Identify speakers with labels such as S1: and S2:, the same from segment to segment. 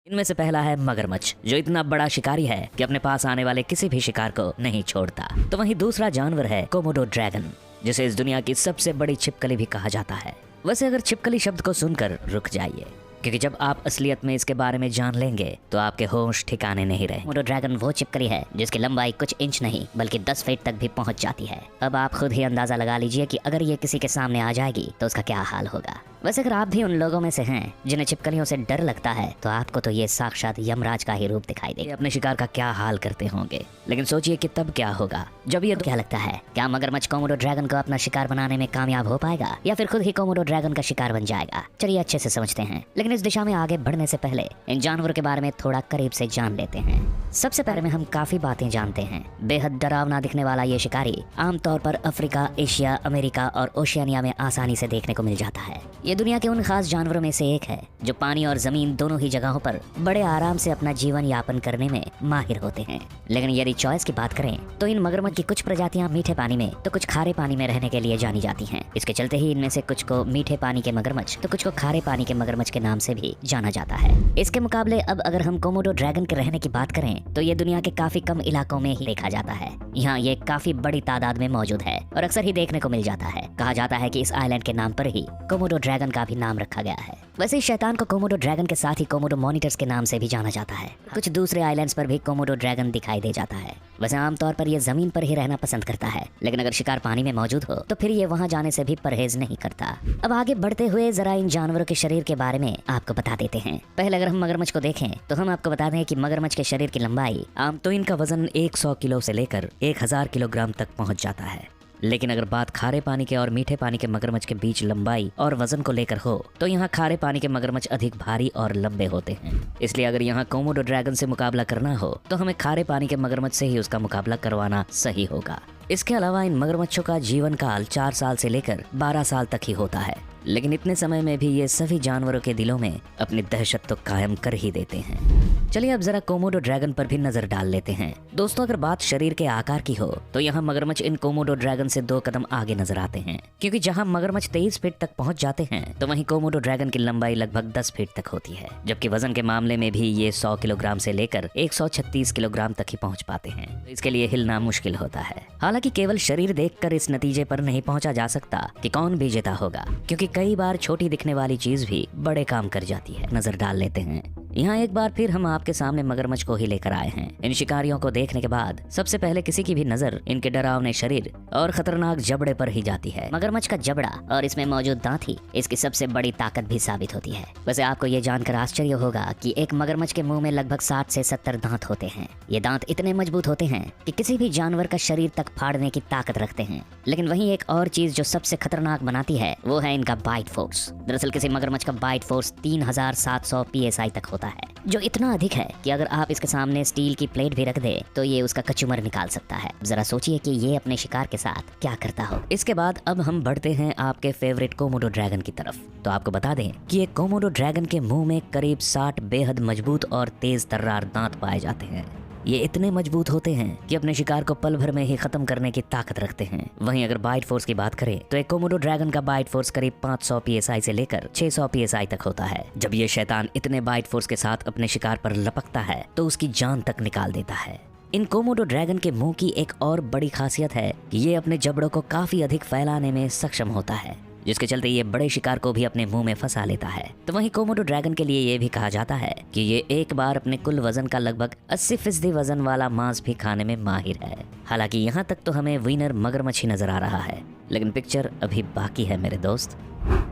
S1: इनमें से पहला है मगरमच्छ, जो इतना बड़ा शिकारी है कि अपने पास आने वाले किसी भी शिकार को नहीं छोड़ता। तो वहीं दूसरा जानवर है कोमोडो ड्रैगन, जिसे इस दुनिया की सबसे बड़ी छिपकली भी कहा जाता है। वैसे अगर छिपकली शब्द को सुनकर रुक जाइए, क्योंकि जब आप असलियत में इसके बारे में जान लेंगे तो आपके होश ठिकाने नहीं रहे। कोमोडो ड्रैगन वो छिपकली है जिसकी लंबाई कुछ इंच नहीं बल्कि 10 फीट तक भी पहुंच जाती है। अब आप खुद ही अंदाजा लगा लीजिए कि अगर ये किसी के सामने आ जाएगी तो उसका क्या हाल होगा। वैसे अगर आप भी उन लोगों में से हैं जिन्हें छिपकलियों से डर लगता है तो आपको तो ये साक्षात यमराज का ही रूप दिखाई देगा। अपने शिकार का क्या हाल करते होंगे, लेकिन सोचिए कि तब क्या होगा जब ये क्या लगता है, क्या मगरमच्छ कोमोडो ड्रैगन को अपना शिकार बनाने में कामयाब हो पाएगा या फिर खुद ही कोमोडो ड्रैगन का शिकार बन जाएगा। चलिए अच्छे से समझते हैं, लेकिन इस दिशा में आगे बढ़ने से पहले इन जानवरों के बारे में थोड़ा करीब से जान लेते हैं। सबसे पहले में हम काफी बातें जानते हैं। बेहद डरावना दिखने वाला ये शिकारी आमतौर पर अफ्रीका, एशिया, अमेरिका और ओशियानिया में आसानी से देखने को मिल जाता है। ये दुनिया के उन खास जानवरों में से एक है जो पानी और जमीन दोनों ही जगहों पर बड़े आराम से अपना जीवन यापन करने में माहिर होते हैं। लेकिन यदि चॉइस की बात करें तो इन मगरमच्छ की कुछ प्रजातियां मीठे पानी में तो कुछ खारे पानी में रहने के लिए जानी जाती हैं। इसके चलते ही इनमें से कुछ को मीठे पानी के मगरमच्छ तो कुछ को खारे पानी के मगरमच्छ के नाम से भी जाना जाता है। इसके मुकाबले अब अगर हम कोमोडो ड्रैगन के रहने की बात करें तो ये दुनिया के काफी कम इलाकों में ही देखा जाता है। यहाँ ये काफी बड़ी तादाद में मौजूद है और अक्सर ही देखने को मिल जाता है। कहा जाता है कि इस आइलैंड के नाम पर ही कोमोडो ड्रैगन का भी नाम रखा गया है। वैसे इस शैतान को कोमोडो ड्रैगन के साथ ही कोमोडो मॉनिटर्स के नाम से भी जाना जाता है। कुछ दूसरे आइलैंड्स पर भी कोमोडो ड्रैगन दिखाई दे जाता है। वैसे आमतौर पर ये जमीन पर ही रहना पसंद करता है, लेकिन अगर शिकार पानी में मौजूद हो तो फिर ये वहाँ जाने से भी परहेज नहीं करता। अब आगे बढ़ते हुए जरा इन जानवरों के शरीर के बारे में आपको बता देते हैं। पहले अगर हम मगरमच्छ को देखें तो हम आपको बता दें कि मगरमच्छ के शरीर की लंबाई आम तो इनका वजन 100 किलो से लेकर 1000 किलोग्राम तक पहुँच जाता है। लेकिन अगर बात खारे पानी के और मीठे पानी के मगरमच्छ के बीच लंबाई और वजन को लेकर हो तो यहाँ खारे पानी के मगरमच्छ अधिक भारी और लंबे होते हैं। इसलिए अगर यहाँ कोमोडो ड्रैगन से मुकाबला करना हो तो हमें खारे पानी के मगरमच्छ से ही उसका मुकाबला करवाना सही होगा। इसके अलावा इन मगरमच्छों का जीवन काल 4 साल से लेकर 12 साल तक ही होता है, लेकिन इतने समय में भी ये सभी जानवरों के दिलों में अपनी दहशत तो कायम कर ही देते हैं। चलिए अब जरा कोमोडो ड्रैगन पर भी नजर डाल लेते हैं। दोस्तों अगर बात शरीर के आकार की हो तो यहाँ मगरमच्छ इन कोमोडो ड्रैगन से 2 कदम आगे नजर आते हैं, क्योंकि जहाँ मगरमच्छ 23 फीट तक पहुँच जाते हैं तो वहीं कोमोडो ड्रैगन की लंबाई लगभग 10 फीट तक होती है, जबकि वजन के मामले में भी ये 100 किलोग्राम से लेकर 136 किलोग्राम तक ही पहुँच पाते हैं। तो इसके लिए हिलना मुश्किल होता है। हालांकि केवल शरीर देखकर इस नतीजे पर नहीं पहुंचा जा सकता कि कौन विजेता होगा, क्योंकि कई बार छोटी दिखने वाली चीज भी बड़े काम कर जाती है। नजर डाल लेते हैं। यहाँ एक बार फिर हम आपके सामने मगरमच्छ को ही लेकर आए हैं। इन शिकारियों को देखने के बाद सबसे पहले किसी की भी नजर इनके डरावने शरीर और खतरनाक जबड़े पर ही जाती है। मगरमच्छ का जबड़ा और इसमें मौजूद दांत ही इसकी सबसे बड़ी ताकत भी साबित होती है। वैसे आपको ये जानकर आश्चर्य होगा कि एक मगरमच्छ के मुंह में लगभग 60 से 70 दांत होते हैं। ये दांत इतने मजबूत होते हैं कि किसी भी जानवर का शरीर तक फाड़ने की ताकत रखते हैं। लेकिन वहीं एक और चीज जो सबसे खतरनाक बनाती है वो है इनका बाइट फोर्स। दरअसल किसी मगरमच्छ का बाइट फोर्स 3700 PSI तक होता है, जो इतना अधिक है कि अगर आप इसके सामने स्टील की प्लेट भी रख दे तो ये उसका कचूमर निकाल सकता है। जरा सोचिए कि ये अपने शिकार के साथ क्या करता हो। इसके बाद अब हम बढ़ते हैं आपके फेवरेट कोमोडो ड्रैगन की तरफ। तो आपको बता दें कि एक कोमोडो ड्रैगन के मुंह में करीब 60 बेहद मजबूत और तेज तर्रार दांत पाए जाते हैं। ये इतने मजबूत होते हैं कि अपने शिकार को पल भर में ही खत्म करने की ताकत रखते हैं। वहीं अगर बाइट फोर्स की बात करें तो एक कोमोडो ड्रैगन का बाइट फोर्स करीब 500 PSI से लेकर 600 PSI तक होता है। जब ये शैतान इतने बाइट फोर्स के साथ अपने शिकार पर लपकता है तो उसकी जान तक निकाल देता है। इन कोमोडो ड्रैगन के मुंह की एक और बड़ी खासियत है कि ये अपने जबड़ों को काफी अधिक फैलाने में सक्षम होता है, जिसके चलते ये बड़े शिकार को भी अपने मुंह में फंसा लेता है। तो वहीं कोमोडो ड्रैगन के लिए ये भी कहा जाता है कि ये एक बार अपने कुल वजन का लगभग 80% वजन वाला मांस भी खाने में माहिर है। हालांकि यहाँ तक तो हमें विनर मगरमच्छ ही नजर आ रहा है, लेकिन पिक्चर अभी बाकी है मेरे दोस्त।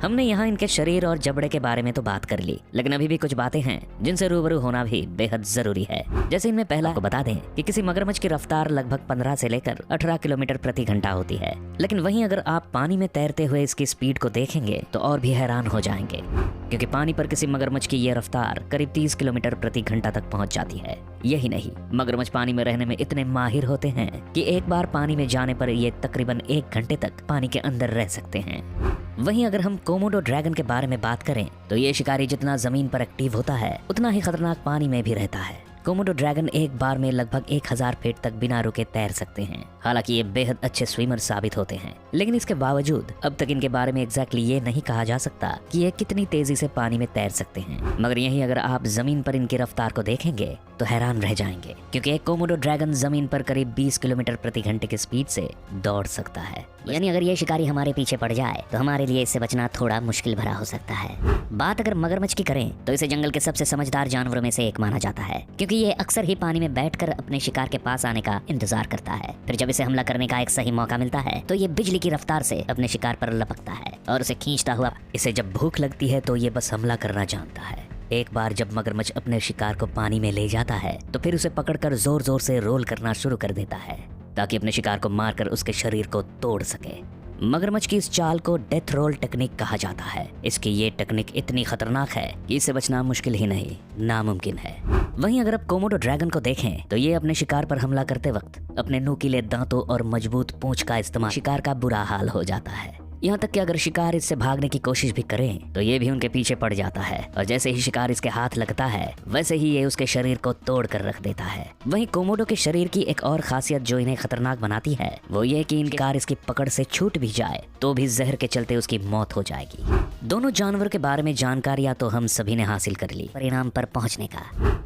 S1: हमने यहाँ इनके शरीर और जबड़े के बारे में तो बात कर ली, लेकिन अभी भी कुछ बातें हैं जिनसे रूबरू होना भी बेहद जरूरी है। जैसे इनमें पहला को बता दें कि किसी मगरमच्छ की रफ्तार लगभग 15 से लेकर 18 किलोमीटर प्रति घंटा होती है, लेकिन वहीं अगर आप पानी में तैरते हुए इसकी स्पीड को देखेंगे तो और भी हैरान हो जाएंगे, क्योंकि पानी पर किसी मगरमच्छ की ये रफ्तार करीब 30 किलोमीटर प्रति घंटा तक पहुंच जाती है। यही नहीं, मगरमच्छ पानी में रहने में इतने माहिर होते हैं कि एक बार पानी में जाने पर ये तकरीबन 1 घंटे तक पानी के अंदर रह सकते हैं। वहीं अगर हम कोमोडो ड्रैगन के बारे में बात करें तो ये शिकारी जितना जमीन पर एक्टिव होता है उतना ही खतरनाक पानी में भी रहता है। कोमोडो ड्रैगन एक बार में लगभग 1000 फीट तक बिना रुके तैर सकते हैं। हालांकि ये बेहद अच्छे स्विमर साबित होते हैं, लेकिन इसके बावजूद अब तक इनके बारे में एग्जैक्टली ये नहीं कहा जा सकता कि ये कितनी तेजी से पानी में तैर सकते हैं। मगर यही अगर आप जमीन पर इनकी रफ्तार को देखेंगे तो हैरान रह जाएंगे, क्योंकि एक कोमोडो ड्रैगन जमीन पर करीब 20 किलोमीटर प्रति घंटे की स्पीड से दौड़ सकता है।
S2: यानी अगर ये शिकारी हमारे पीछे पड़ जाए तो हमारे लिए इससे बचना थोड़ा मुश्किल भरा हो सकता है। बात अगर मगरमच्छ की करें तो इसे जंगल के सबसे समझदार जानवरों में से एक माना जाता है, क्योंकि ये अक्सर ही पानी में बैठकर अपने शिकार के पास आने का इंतजार करता है। फिर जब इसे हमला करने का एक सही मौका मिलता है तो ये बिजली की रफ्तार से अपने शिकार पर लपकता है और उसे खींचता हुआ।
S1: इसे जब भूख लगती है तो ये बस हमला करना जानता है। एक बार जब मगरमच्छ अपने शिकार को पानी में ले जाता है तो फिर उसे पकड़कर जोर जोर से रोल करना शुरू कर देता है ताकि अपने शिकार को मारकर उसके शरीर को तोड़ सके। मगरमच्छ की इस चाल को डेथ रोल टेक्निक कहा जाता है। इसकी ये टेक्निक इतनी खतरनाक है कि इससे बचना मुश्किल ही नहीं, नामुमकिन है। वहीं अगर आप कोमोडो ड्रैगन को देखें तो ये अपने शिकार पर हमला करते वक्त अपने नुकीले दांतों और मजबूत पूंछ का इस्तेमाल शिकार का बुरा हाल हो जाता है। यहाँ तक कि अगर शिकार इससे भागने की कोशिश भी करें तो ये भी उनके पीछे पड़ जाता है और जैसे ही शिकार इसके हाथ लगता है वैसे ही ये उसके शरीर को तोड़ कर रख देता है। वहीं कोमोडो के शरीर की एक और खासियत जो इन्हें खतरनाक बनाती है वो ये कि इनके शिकार इसकी पकड़ से छूट भी जाए तो भी जहर के चलते उसकी मौत हो जाएगी। दोनों जानवर के बारे में जानकारियां तो हम सभी ने हासिल कर ली।
S2: परिणाम पर पहुंचने का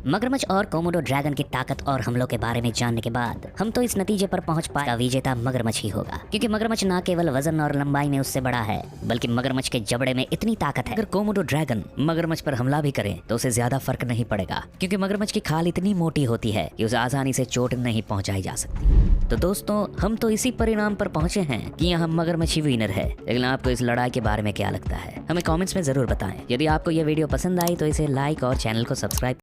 S2: मगरमच्छ और कोमोडो ड्रैगन की ताकत और हमलों के बारे में जानने के बाद हम तो इस नतीजे पर पहुंच पाए विजेता मगरमच्छ ही होगा, क्योंकि मगरमच्छ न केवल वजन और लंबाई में उससे बड़ा है बल्कि मगरमच्छ के जबड़े में इतनी ताकत है।
S1: अगर कोमोडो ड्रैगन मगरमच्छ पर हमला भी करे तो उसे ज्यादा फर्क नहीं पड़ेगा, क्योंकि मगरमच्छ की खाल इतनी मोटी होती है कि उसे आसानी से चोट नहीं पहुंचाई जा सकती। तो दोस्तों हम तो इसी परिणाम पर पहुंचे हैं कि यहाँ मगरमच्छ ही विनर है। लेकिन आपको इस लड़ाई के बारे में क्या लगता है हमें कमेंट्स में जरूर बताएं। यदि आपको यह वीडियो पसंद आई तो इसे लाइक और चैनल को सब्सक्राइब